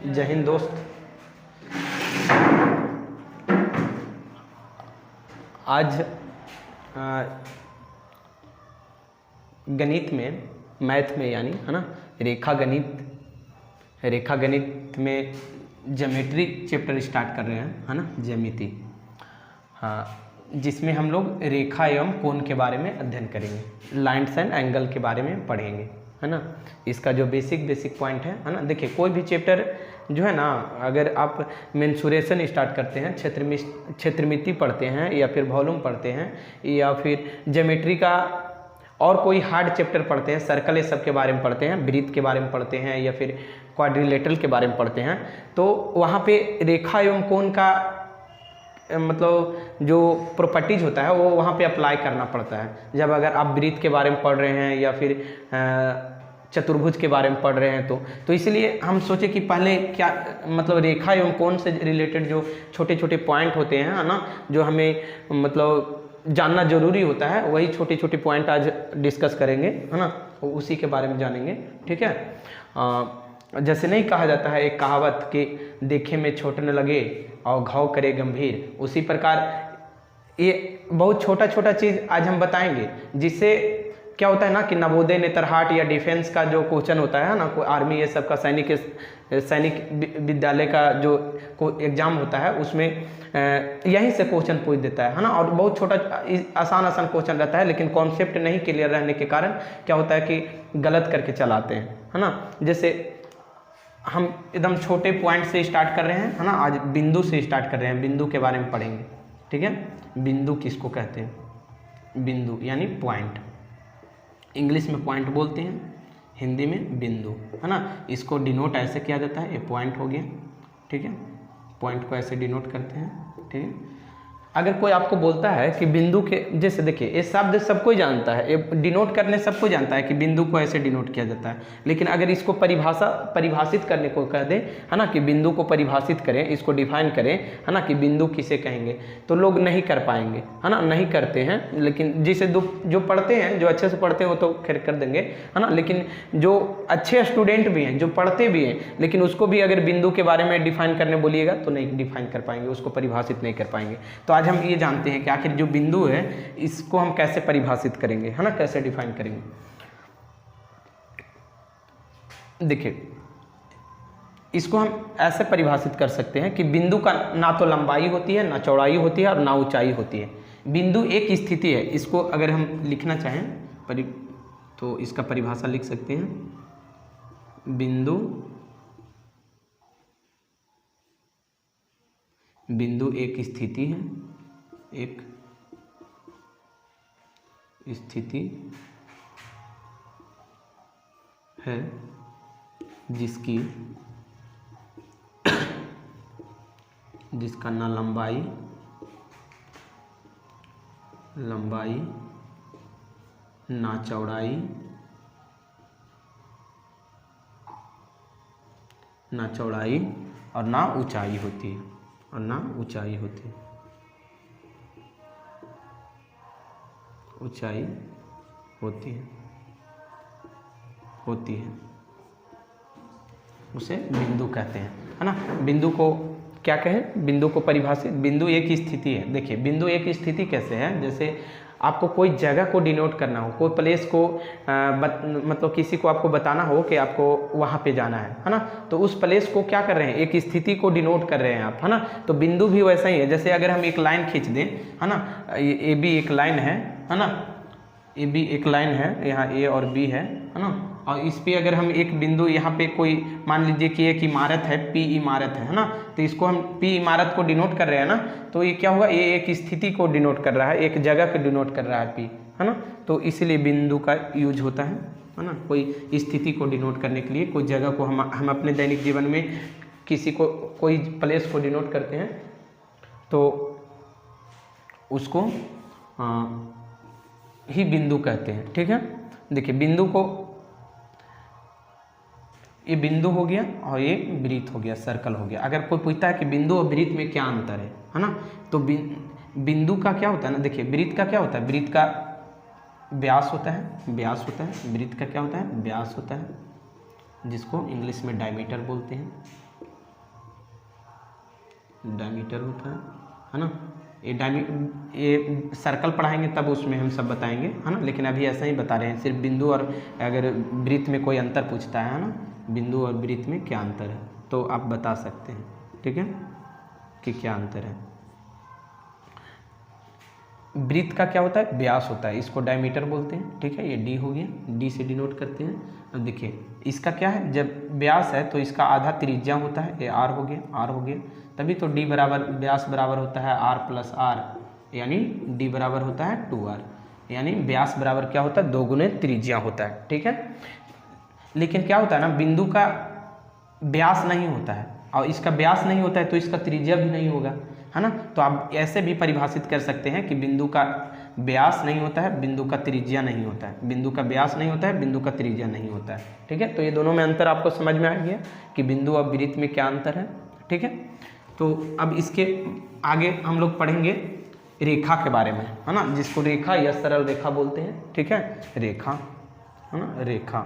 जय हिंद दोस्त। आज गणित में, मैथ में यानी है ना, रेखा गणित में ज्योमेट्री चैप्टर स्टार्ट कर रहे हैं, है ना, ज्यामिति। हाँ, जिसमें हम लोग रेखा एवं कोण के बारे में अध्ययन करेंगे, लाइन्स एंड एंगल के बारे में पढ़ेंगे, है ना। इसका जो बेसिक पॉइंट है ना। देखिए, कोई भी चैप्टर जो है ना, अगर आप मेंसुरेशन स्टार्ट करते हैं, क्षेत्रमिति पढ़ते हैं, या फिर वॉल्यूम पढ़ते हैं, या फिर ज्योमेट्री का और कोई हार्ड चैप्टर पढ़ते हैं, सर्कल, ये सब के बारे में पढ़ते हैं, वृत्त के बारे में पढ़ते हैं, या फिर क्वाड्रिलेटरल के बारे में पढ़ते हैं, तो वहाँ पे रेखा एवं कोण का मतलब जो प्रॉपर्टीज होता है वो वहाँ पे अप्लाई करना पड़ता है। जब अगर आप वृत्त के बारे में पढ़ रहे हैं या फिर चतुर्भुज के बारे में पढ़ रहे हैं, तो इसलिए हम सोचे कि पहले क्या मतलब रेखा एवं कोण से रिलेटेड जो छोटे छोटे पॉइंट होते हैं, है ना, जो हमें मतलब जानना जरूरी होता है, वही छोटे छोटे पॉइंट आज डिस्कस करेंगे, है ना, उसी के बारे में जानेंगे। ठीक है। जैसे नहीं कहा जाता है एक कहावत कि देखे में छोट न लगे और घाव करे गंभीर, उसी प्रकार ये बहुत छोटा छोटा चीज़ आज हम बताएंगे, जिससे क्या होता है ना कि नवोदय, नेतरहाट या डिफेंस का जो क्वेश्चन होता है ना, कोई आर्मी ये सब का सैनिक विद्यालय का जो एग्जाम होता है, उसमें यहीं से क्वेश्चन पूछ देता है ना। और बहुत छोटा आसान क्वेश्चन रहता है, लेकिन कॉन्सेप्ट नहीं क्लियर रहने के कारण क्या होता है कि गलत करके चलाते हैं, है ना। जैसे हम एकदम छोटे पॉइंट से स्टार्ट कर रहे हैं, है ना, आज बिंदु से स्टार्ट कर रहे हैं, बिंदु के बारे में पढ़ेंगे। ठीक है, बिंदु किसको कहते हैं? बिंदु यानी पॉइंट, इंग्लिश में पॉइंट बोलते हैं, हिंदी में बिंदु, है ना। इसको डिनोट ऐसे किया जाता है, ये पॉइंट हो गया। ठीक है, पॉइंट को ऐसे डिनोट करते हैं। ठीक है, अगर कोई आपको बोलता है कि बिंदु के, जैसे देखिए ये शब्द सब कोई जानता है, ये डिनोट करने सब कोई जानता है कि बिंदु को ऐसे डिनोट किया जाता है, लेकिन अगर इसको परिभाषित करने को कह दें, है ना, कि बिंदु को परिभाषित करें, इसको डिफाइन करें, है ना, कि बिंदु किसे कहेंगे, तो लोग नहीं कर पाएंगे, है ना, नहीं करते हैं। लेकिन जिसे जो पढ़ते हैं, जो अच्छे से पढ़ते हैं, वो तो खैर कर देंगे, है ना। लेकिन जो अच्छे स्टूडेंट भी हैं, जो पढ़ते भी हैं, लेकिन उसको भी अगर बिंदु के बारे में डिफाइन करने बोलिएगा तो नहीं डिफाइन कर पाएंगे, उसको परिभाषित नहीं कर पाएंगे। तो आज हम ये जानते हैं कि आखिर जो बिंदु है इसको हम कैसे परिभाषित करेंगे, है ना, कैसे डिफाइन करेंगे। देखिए, इसको हम ऐसे परिभाषित कर सकते हैं कि बिंदु का ना तो लंबाई होती है, ना चौड़ाई होती है, और ना ऊंचाई होती है। बिंदु एक स्थिति है। इसको अगर हम लिखना चाहें तो इसका परिभाषा लिख सकते हैं। बिंदु एक स्थिति है, एक स्थिति है जिसका ना लंबाई ना चौड़ाई और ना ऊंचाई होती है, ऊंचाई होती है, उसे बिंदु कहते हैं, है ना। बिंदु को क्या कहें? बिंदु को परिभाषित, बिंदु एक स्थिति है। देखिए, बिंदु एक स्थिति कैसे है? जैसे आपको कोई जगह को डिनोट करना हो, कोई प्लेस को मतलब किसी को आपको बताना हो कि आपको वहाँ पे जाना है ना, तो उस प्लेस को क्या कर रहे हैं? एक स्थिति को डिनोट कर रहे हैं आप, है ना। तो बिंदु भी वैसा ही है। जैसे अगर हम एक लाइन खींच दें, है ना, ए बी एक लाइन है ना, ए बी एक लाइन है, यहाँ ए और बी है ना, और इस पे अगर हम एक बिंदु यहाँ पे कोई मान लीजिए कि एक इमारत है, पी इमारत है ना, तो इसको हम पी इमारत को डिनोट कर रहे हैं ना, तो ये क्या हुआ? ये एक स्थिति को डिनोट कर रहा है, एक जगह को डिनोट कर रहा है पी, है ना। तो इसीलिए बिंदु का यूज होता है ना, कोई स्थिति को डिनोट करने के लिए, कोई जगह को हम अपने दैनिक जीवन में किसी को कोई प्लेस को डिनोट करते हैं तो उसको ही बिंदु कहते हैं। ठीक है, देखिए बिंदु को, ये बिंदु हो गया और ये वृत्त हो गया, सर्कल हो गया। अगर कोई पूछता है कि बिंदु और वृत्त में क्या अंतर है ना, तो बिंदु का क्या होता है ना, देखिए वृत्त का क्या होता है? वृत्त का व्यास होता है, वृत्त का क्या होता है? व्यास होता है, जिसको इंग्लिश में डायमीटर बोलते हैं। डायमीटर होता है ना। ये सर्कल पढ़ाएंगे तब उसमें हम सब बताएंगे, है ना, लेकिन अभी ऐसा ही बता रहे हैं। सिर्फ बिंदु और अगर वृत्त में कोई अंतर पूछता है ना, बिंदु और वृत्त में क्या अंतर है, तो आप बता सकते हैं, ठीक है, कि क्या अंतर है। वृत्त का क्या होता है, व्यास होता है, इसको डायमीटर बोलते हैं, ठीक है। ये डी हो गया, डी से डिनोट करते हैं। अब देखिए इसका क्या है, जब व्यास है तो इसका आधा त्रिज्या होता है, ये आर हो गया, आर हो गया, तभी तो डी बराबर व्यास बराबर होता है आर प्लस आर, यानी डी बराबर होता है 2r, यानी व्यास बराबर क्या होता है 2 गुने त्रिज्या होता है, ठीक है। लेकिन क्या होता है ना, बिंदु का व्यास नहीं होता है और इसका व्यास नहीं होता है तो इसका त्रिज्या भी नहीं होगा, है ना। तो आप ऐसे भी परिभाषित कर सकते हैं कि बिंदु का व्यास नहीं होता है, बिंदु का त्रिज्या नहीं होता है, बिंदु का व्यास नहीं होता है, बिंदु का त्रिज्या नहीं होता है, ठीक है। तो ये दोनों में अंतर आपको समझ में आ गया कि बिंदु और वृत्त में क्या अंतर है, ठीक है। तो अब इसके आगे हम लोग पढ़ेंगे रेखा के बारे में, है ना, जिसको रेखा या सरल रेखा बोलते हैं, ठीक है। रेखा, है ना, रेखा,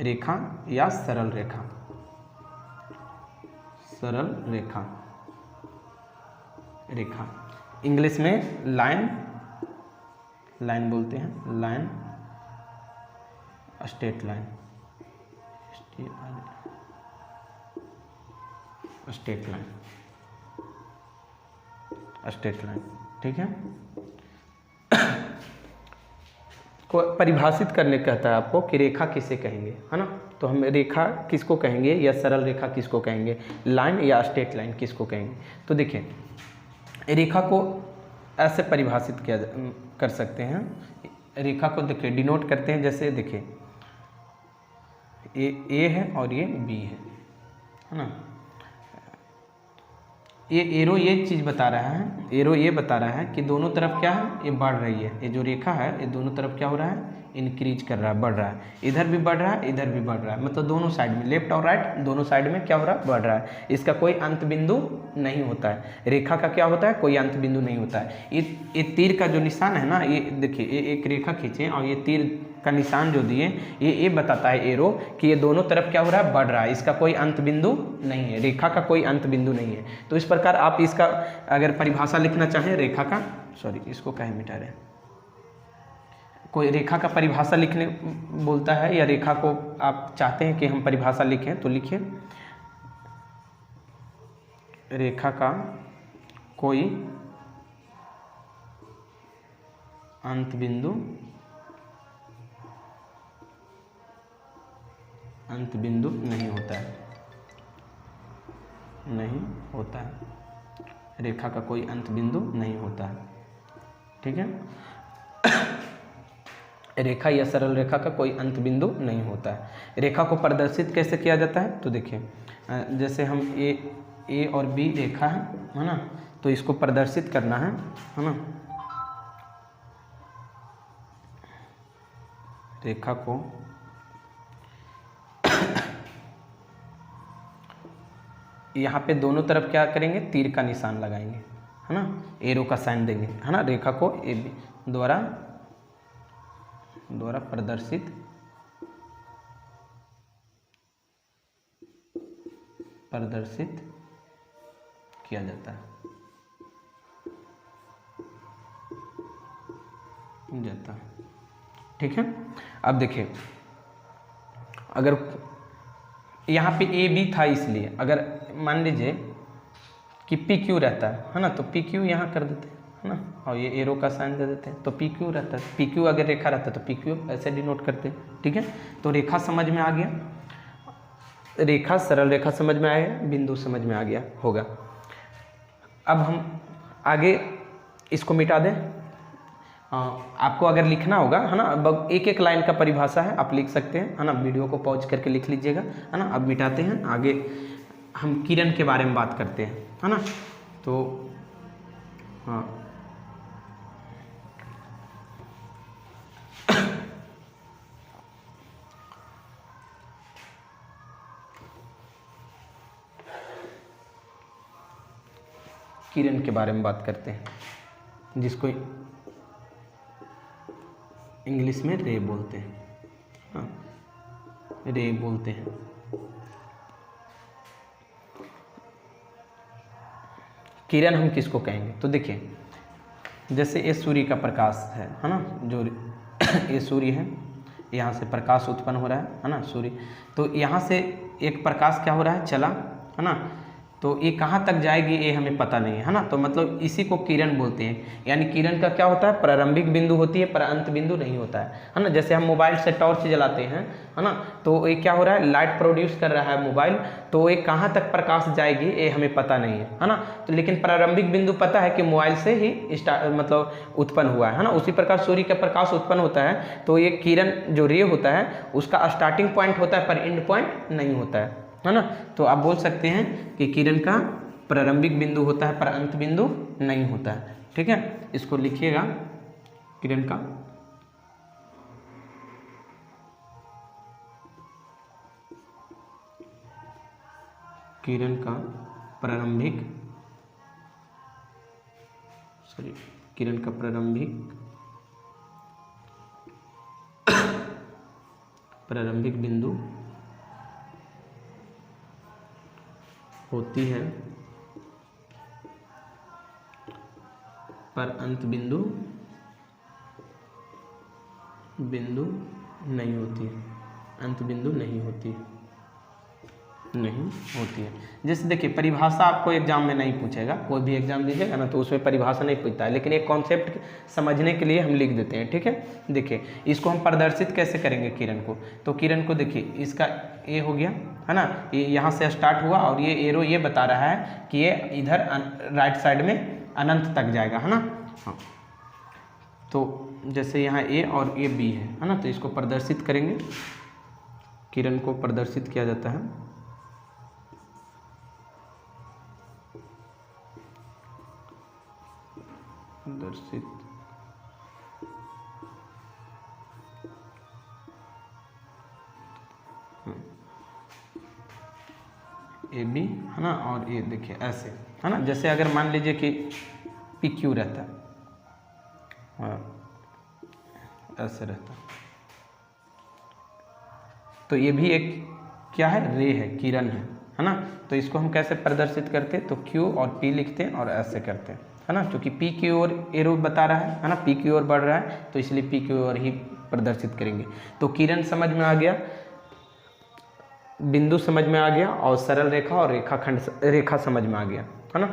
रेखा या सरल रेखा, सरल रेखा, रेखा इंग्लिश में लाइन, लाइन बोलते हैं, line, straight line, straight line, straight line, ठीक है। को परिभाषित करने कहता है आपको कि रेखा किसे कहेंगे, है ना। तो हम रेखा किसको कहेंगे या सरल रेखा किसको कहेंगे, लाइन या स्ट्रेट लाइन किसको कहेंगे। तो देखिए रेखा को ऐसे परिभाषित किया कर सकते हैं, रेखा को देखिए डिनोट करते हैं, जैसे देखिए ए है और ये बी है ना। ये एरो ये चीज़ बता रहा है, एरो ये बता रहा है कि दोनों तरफ क्या है, ये बढ़ रही है, ये जो रेखा है ये दोनों तरफ क्या हो रहा है, इंक्रीज कर रहा है, बढ़ रहा है, इधर भी बढ़ रहा है, इधर भी बढ़ रहा है, मतलब दोनों साइड में, लेफ्ट और राइट दोनों साइड में क्या हो रहा है, बढ़ रहा है। इसका कोई अंत बिंदु नहीं होता है, रेखा का क्या होता है, कोई अंत बिंदु नहीं होता है। ये तीर का जो निशान है ना, ये देखिए ये एक रेखा खींचे और ये तीर का निशान जो दिए, ये बताता है एरो कि ये दोनों तरफ क्या हो रहा है, बढ़ रहा है, इसका कोई अंत बिंदु नहीं है, रेखा का कोई अंत बिंदु नहीं है। तो इस प्रकार आप इसका अगर परिभाषा लिखना चाहें रेखा का, सॉरी इसको कहे मिटा रहे, कोई रेखा का परिभाषा लिखने बोलता है या रेखा को आप चाहते हैं कि हम परिभाषा लिखें तो लिखिए, रेखा का कोई अंत बिंदु नहीं होता है, नहीं होता है, रेखा का कोई अंत बिंदु नहीं होता है, ठीक है। रेखा या सरल रेखा का कोई अंत बिंदु नहीं होता है। रेखा को प्रदर्शित कैसे किया जाता है, तो देखिए जैसे हम ए और बी रेखा है ना, तो इसको प्रदर्शित करना है ना, रेखा को यहाँ पे दोनों तरफ क्या करेंगे, तीर का निशान लगाएंगे, है ना, एरो का साइन देंगे, है ना, रेखा को ए बी द्वारा प्रदर्शित किया जाता है, ठीक है। अब देखिए अगर यहाँ पे ए बी था, इसलिए अगर मान लीजिए कि पी क्यू रहता है ना, तो पी क्यू यहाँ कर देते हैं, है ना, और ये एरो का साइन दे देते हैं, तो पी क्यू रहता है, पी क्यू अगर रेखा रहता है तो पी क्यू ऐसे डिनोट करते हैं, ठीक है। तो रेखा समझ में आ गया, रेखा सरल रेखा समझ में आया, बिंदु समझ में आ गया होगा। अब हम आगे इसको मिटा दें, आपको अगर लिखना होगा, है ना, अब एक एक लाइन का परिभाषा है, आप लिख सकते हैं, है ना, वीडियो को पॉज करके लिख लीजिएगा, है ना। अब मिटाते हैं, आगे हम किरण के बारे में बात करते हैं, है ना। तो हाँ किरण के बारे में बात करते हैं, जिसको इंग्लिश में रे बोलते हैं, हाँ, रे बोलते हैं। किरण हम किसको कहेंगे? तो देखिए, जैसे ये सूर्य का प्रकाश है ना, जो ये सूर्य है, यहाँ से प्रकाश उत्पन्न हो रहा है ना, सूर्य, तो यहाँ से एक प्रकाश क्या हो रहा है, चला, है ना, तो ये कहाँ तक जाएगी ये हमें पता नहीं है ना, तो मतलब इसी को किरण बोलते हैं। यानी किरण का क्या होता है, प्रारंभिक बिंदु होती है पर अंत बिंदु नहीं होता है ना। जैसे हम मोबाइल से टॉर्च जलाते हैं, है ना, तो ये क्या हो रहा है, लाइट प्रोड्यूस कर रहा है मोबाइल, तो ये कहाँ तक प्रकाश जाएगी ये हमें पता नहीं है ना, तो लेकिन प्रारंभिक बिंदु पता है कि मोबाइल से ही मतलब उत्पन्न हुआ है ना। उसी प्रकार सूर्य का प्रकाश उत्पन्न होता है, तो ये किरण जो रे होता है उसका स्टार्टिंग पॉइंट होता है पर एंड पॉइंट नहीं होता है ना। तो आप बोल सकते हैं कि किरण का प्रारंभिक बिंदु होता है पर अंत बिंदु नहीं होता है। ठीक है, इसको लिखिएगा, किरण का प्रारंभिक बिंदु होती है पर अंत बिंदु नहीं होती है, अंत बिंदु नहीं होती है। जैसे देखिए, परिभाषा आपको एग्जाम में नहीं पूछेगा, कोई भी एग्जाम दीजिएगा ना तो उसमें परिभाषा नहीं पूछता है, लेकिन एक कॉन्सेप्ट समझने के लिए हम लिख देते हैं। ठीक है, देखिए इसको हम प्रदर्शित कैसे करेंगे किरण को, तो किरण को देखिए, इसका ए हो गया है ना, ये यहाँ से स्टार्ट हुआ और ये एरो ये बता रहा है कि ये इधर राइट साइड में अनंत तक जाएगा, है ना। हाँ, तो जैसे यहाँ ए और ये बी है ना, तो इसको प्रदर्शित करेंगे, किरण को प्रदर्शित किया जाता है, प्रदर्शित ए बी है ना, और ये देखिए ऐसे है ना। जैसे अगर मान लीजिए कि पी क्यू रहता है और ऐसे रहता, तो ये भी एक क्या है, रे है, किरण है ना। तो इसको हम कैसे प्रदर्शित करते, तो क्यू और पी लिखते हैं और ऐसे करते हैं, है ना, क्योंकि पी की ओर एरो बता रहा है ना, पी की ओर बढ़ रहा है, तो इसलिए पी की ओर ही प्रदर्शित करेंगे। तो किरण समझ में आ गया, बिंदु समझ में आ गया, और सरल रेखा और रेखा समझ में आ गया, है ना।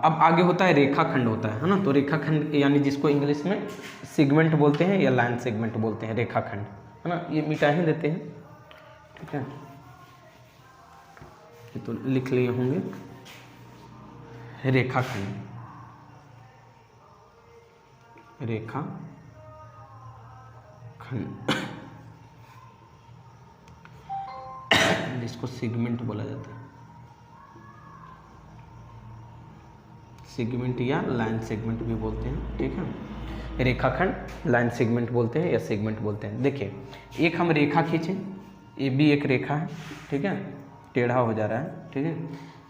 अब आगे होता है रेखाखंड होता है ना, तो रेखाखंड यानी जिसको इंग्लिश में सेगमेंट बोलते हैं या लाइन सेगमेंट बोलते हैं, रेखाखंड, है ना। ये मिटा ही देते हैं, ठीक है, ये तो लिख लिए होंगे, रेखाखंड, जिसको सेगमेंट बोला जाता है, सेगमेंट या लाइन सेगमेंट भी बोलते हैं। ठीक है, रेखाखंड लाइन सेगमेंट बोलते हैं या सेगमेंट बोलते हैं। देखिए, एक हम रेखा खींचे, ये भी एक रेखा है, ठीक है, टेढ़ा हो जा रहा है, ठीक है,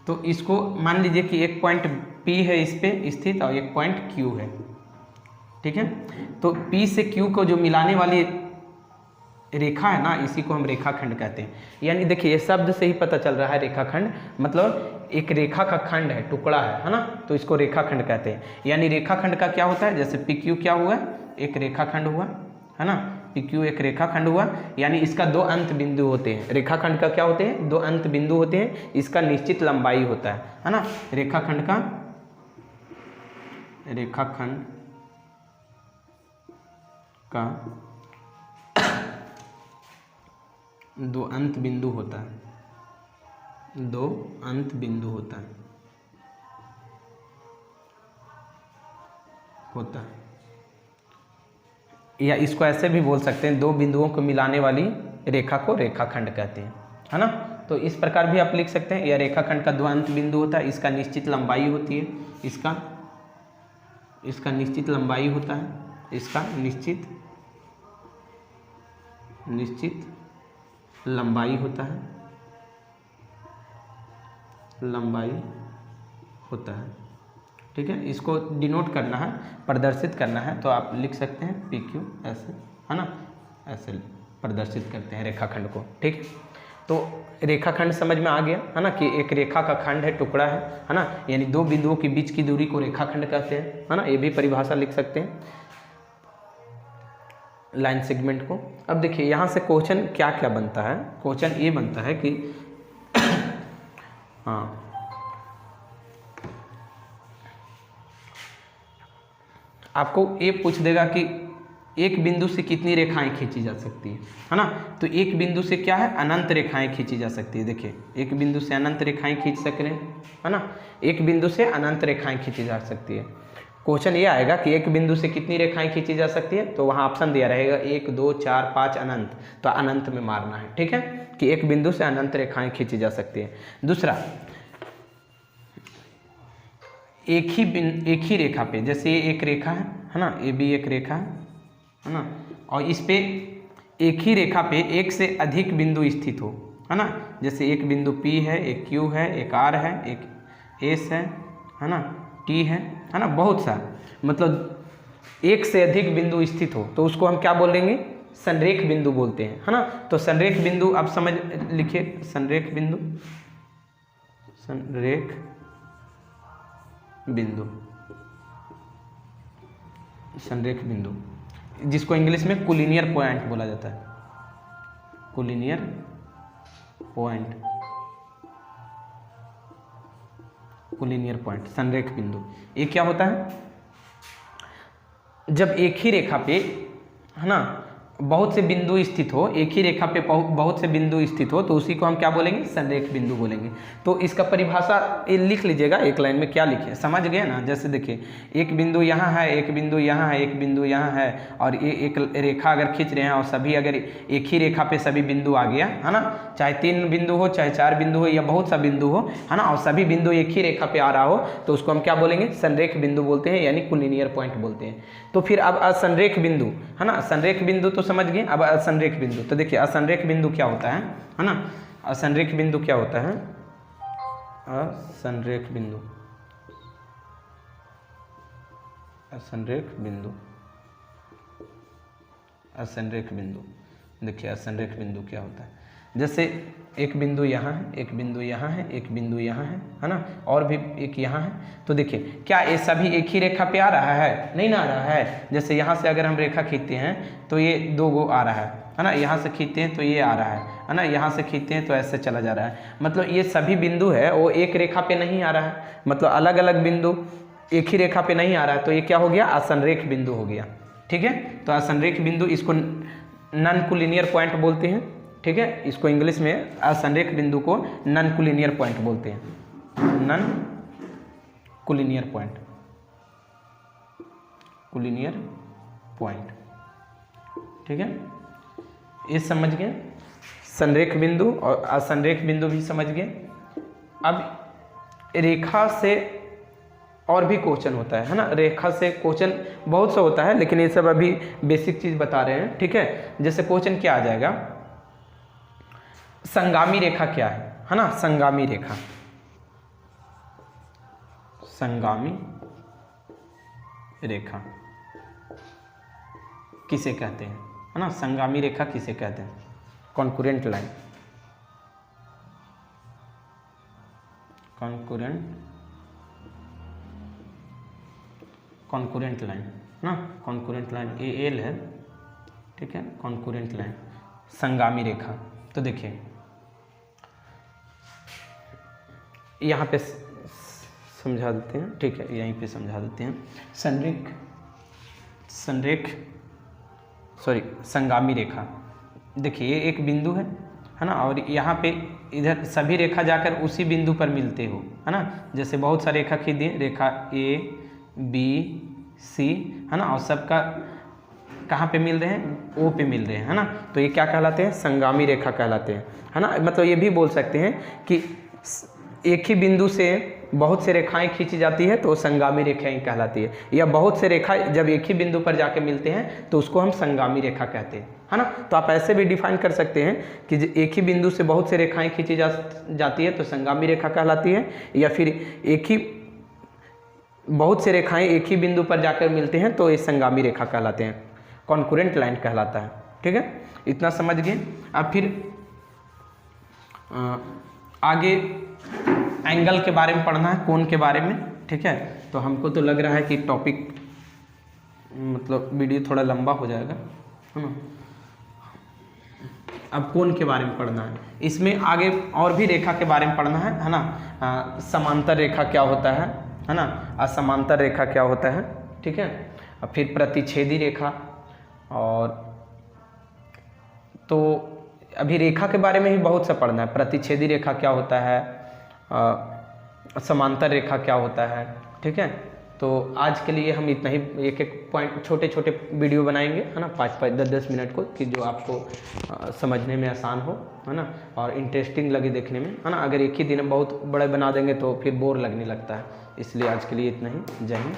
तो इसको मान लीजिए कि एक पॉइंट P है इस पे स्थित और एक पॉइंट Q है, ठीक है। तो P से Q को जो मिलाने वाली रेखा है ना, इसी को हम रेखाखंड कहते हैं। यानी देखिए, ये शब्द से ही पता चल रहा है रेखाखंड मतलब एक रेखा का खंड है, टुकड़ा है ना, तो इसको रेखाखंड कहते हैं। यानी रेखाखंड का क्या होता है, जैसे PQ क्या हुआ, एक रेखाखंड हुआ, है ना, PQ एक रेखाखंड हुआ, यानी इसका दो अंत बिंदु होते हैं। रेखाखंड का क्या होते हैं, दो अंत बिंदु होते हैं, इसका निश्चित लंबाई होता है ना। रेखाखंड का दो अंत बिंदु होता है, या इसको ऐसे भी बोल सकते हैं, दो बिंदुओं को मिलाने वाली रेखा को रेखाखंड कहते हैं, है ना। तो इस प्रकार भी आप लिख सकते हैं, या रेखाखंड का दो अंत बिंदु होता है, इसका निश्चित लंबाई होती है, इसका निश्चित लंबाई होता है, इसका निश्चित लंबाई होता है, ठीक है। इसको डिनोट करना है, प्रदर्शित करना है, तो आप लिख सकते हैं PQ ऐसे, है ना, ऐसे प्रदर्शित करते हैं रेखाखंड को, ठीक। तो रेखाखंड समझ में आ गया है ना, कि एक रेखा का खंड है, टुकड़ा है ना, यानी दो बिंदुओं के बीच की दूरी को रेखाखंड कहते हैं, है ना। ये भी परिभाषा लिख सकते हैं लाइन सेगमेंट को। अब देखिए यहाँ से क्वेश्चन क्या क्या बनता है। क्वेश्चन ये बनता है कि हाँ, आपको ये पूछ देगा कि एक बिंदु से कितनी रेखाएं खींची जा सकती है ना। तो एक बिंदु से क्या है, अनंत रेखाएं खींची जा सकती है। देखिए एक बिंदु से अनंत रेखाएं खींच सक रहे हैं, है ना। एक बिंदु से अनंत रेखाएं खींची जा सकती है। क्वेश्चन ये आएगा कि एक बिंदु से कितनी रेखाएं खींची जा सकती है, तो वहाँ ऑप्शन दिया रहेगा 1 2 4 5 अनंत, तो अनंत में मारना है, ठीक है, कि एक बिंदु से अनंत रेखाएं खींची जा सकती है। दूसरा, एक ही रेखा पे, जैसे ये एक रेखा है ना, ये भी एक रेखा है ना, और इस पे एक ही रेखा पे एक से अधिक बिंदु स्थित हो, है ना। जैसे एक बिंदु P है, एक Q है, एक R है, एक S है ना, T है ना, बहुत सा, मतलब एक से अधिक बिंदु स्थित हो तो उसको हम क्या बोलेंगे, संरेख बिंदु बोलते हैं, है ना। तो संरेख बिंदु आप समझ लिखिए, संरेख बिंदु, संरेख बिंदु, संरेख बिंदु, जिसको इंग्लिश में कोलिनियर पॉइंट बोला जाता है, कोलिनियर पॉइंट, कोलिनियर पॉइंट, संरेख बिंदु। ये क्या होता है, जब एक ही रेखा पे, है ना, बहुत से बिंदु स्थित हो, एक ही रेखा पे बहुत से बिंदु स्थित हो, तो उसी को हम क्या बोलेंगे, संरेख बिंदु बोलेंगे। तो इसका परिभाषा ये लिख लीजिएगा एक लाइन में, क्या लिखे, समझ गए ना। जैसे देखिए एक बिंदु यहाँ है, एक बिंदु यहाँ है, एक बिंदु यहाँ है, और ये एक रेखा अगर खींच रहे हैं और सभी अगर एक ही रेखा पे सभी बिंदु आ गया, है ना, चाहे 3 बिंदु हो, चाहे 4 बिंदु हो, या बहुत सा बिंदु हो, है ना, और सभी बिंदु एक ही रेखा पे आ रहा हो, तो उसको हम क्या बोलेंगे, संरेख बिंदु बोलते हैं, यानी कोलिनियर पॉइंट बोलते हैं। तो फिर अब असंरेख बिंदु, है ना, संरेख बिंदु तो समझ गए, अब असंरेख बिंदु। तो देखिए असंरेख बिंदु क्या होता है ना, असंरेख बिंदु क्या होता है, असंरेख बिंदु, असंरेख बिंदु, असंरेख बिंदु, देखिए असंरेख बिंदु क्या होता है। जैसे एक बिंदु यहाँ है, एक बिंदु यहाँ है, एक बिंदु यहाँ है ना, और भी एक यहाँ है, तो देखिए क्या ये सभी एक ही रेखा पे आ रहा है, नहीं ना आ रहा है। जैसे यहाँ से अगर हम रेखा खींचते हैं तो ये 2 गो आ रहा है ना, यहाँ से खींचते हैं तो ये आ रहा है ना, यहाँ से खींचते हैं तो ऐसे चला जा रहा है, मतलब ये सभी बिंदु है वो एक रेखा पे नहीं आ रहा है, मतलब अलग अलग बिंदु एक ही रेखा पे नहीं आ रहा है, तो ये क्या हो गया, असंरेख बिंदु हो गया, ठीक है। तो असंरेख बिंदु, इसको नॉन कोलिनियर पॉइंट बोलते हैं, ठीक है, इसको इंग्लिश में असंरेख बिंदु को नॉन कोलिनियर पॉइंट बोलते हैं, non collinear point, collinear point, ठीक है। ये समझ गए, संरेख बिंदु और असंरेख बिंदु भी समझ गए। अब रेखा से और भी क्वेश्चन होता है ना, रेखा से क्वेश्चन बहुत सा होता है, लेकिन ये सब अभी बेसिक चीज बता रहे हैं, ठीक है। जैसे क्वेश्चन क्या आ जाएगा, संगामी रेखा क्या है ना, संगामी रेखा, संगामी रेखा किसे कहते हैं, है ना, संगामी रेखा किसे कहते हैं, कॉन्करेंट लाइन, कॉन्करेंट लाइन ना, कॉन्करेंट लाइन ए एल है, ठीक है, कॉन्करेंट लाइन, संगामी रेखा। तो देखिए यहाँ पे समझा देते हैं, ठीक है, यहीं पे समझा देते हैं। संगामी रेखा, देखिए ये एक बिंदु है ना, और यहाँ पे इधर सभी रेखा जाकर उसी बिंदु पर मिलते हो, है ना। जैसे बहुत सारी रेखा खींच दिए, रेखा ए बी सी, है ना, और सबका कहाँ पे मिल रहे हैं, ओ पे मिल रहे हैं, है ना। तो ये क्या कहलाते हैं, संगामी रेखा कहलाते हैं, है ना। मतलब ये भी बोल सकते हैं कि एक ही बिंदु से बहुत से रेखाएं खींची जाती है तो संगामी रेखाएं कहलाती है, या बहुत से रेखा जब एक ही बिंदु पर जाके मिलते हैं तो उसको हम संगामी रेखा कहते हैं, है ना। तो आप ऐसे भी डिफाइन कर सकते हैं कि एक ही बिंदु से बहुत से रेखाएं खींची जाती है तो संगामी रेखा कहलाती है, या फिर एक ही बहुत से रेखाएं एक ही बिंदु पर जाकर मिलते हैं तो ये संगामी रेखा कहलाते हैं, कॉन्करेंट लाइन कहलाता है, ठीक है। इतना समझ गए। अब फिर आगे एंगल के बारे में पढ़ना है, कोण के बारे में, ठीक है। तो हमको तो लग रहा है कि टॉपिक मतलब वीडियो थोड़ा लंबा हो जाएगा, है ना। अब कोण के बारे में पढ़ना है, इसमें आगे और भी रेखा के बारे में पढ़ना है ना। समांतर रेखा क्या होता है ना, असमांतर रेखा क्या होता है, ठीक है। और फिर प्रतिच्छेदी रेखा, और तो अभी रेखा के बारे में ही बहुत सा पढ़ना है। प्रतिच्छेदी रेखा क्या होता है, समांतर रेखा क्या होता है, ठीक है। तो आज के लिए हम इतना ही, एक एक पॉइंट छोटे छोटे वीडियो बनाएंगे, है ना, 5-5, 10-10 मिनट को, कि जो आपको समझने में आसान हो, है ना, और इंटरेस्टिंग लगे देखने में, है ना। अगर एक ही दिन में बहुत बड़े बना देंगे तो फिर बोर लगने लगता है। इसलिए आज के लिए इतना ही। जय हिंद।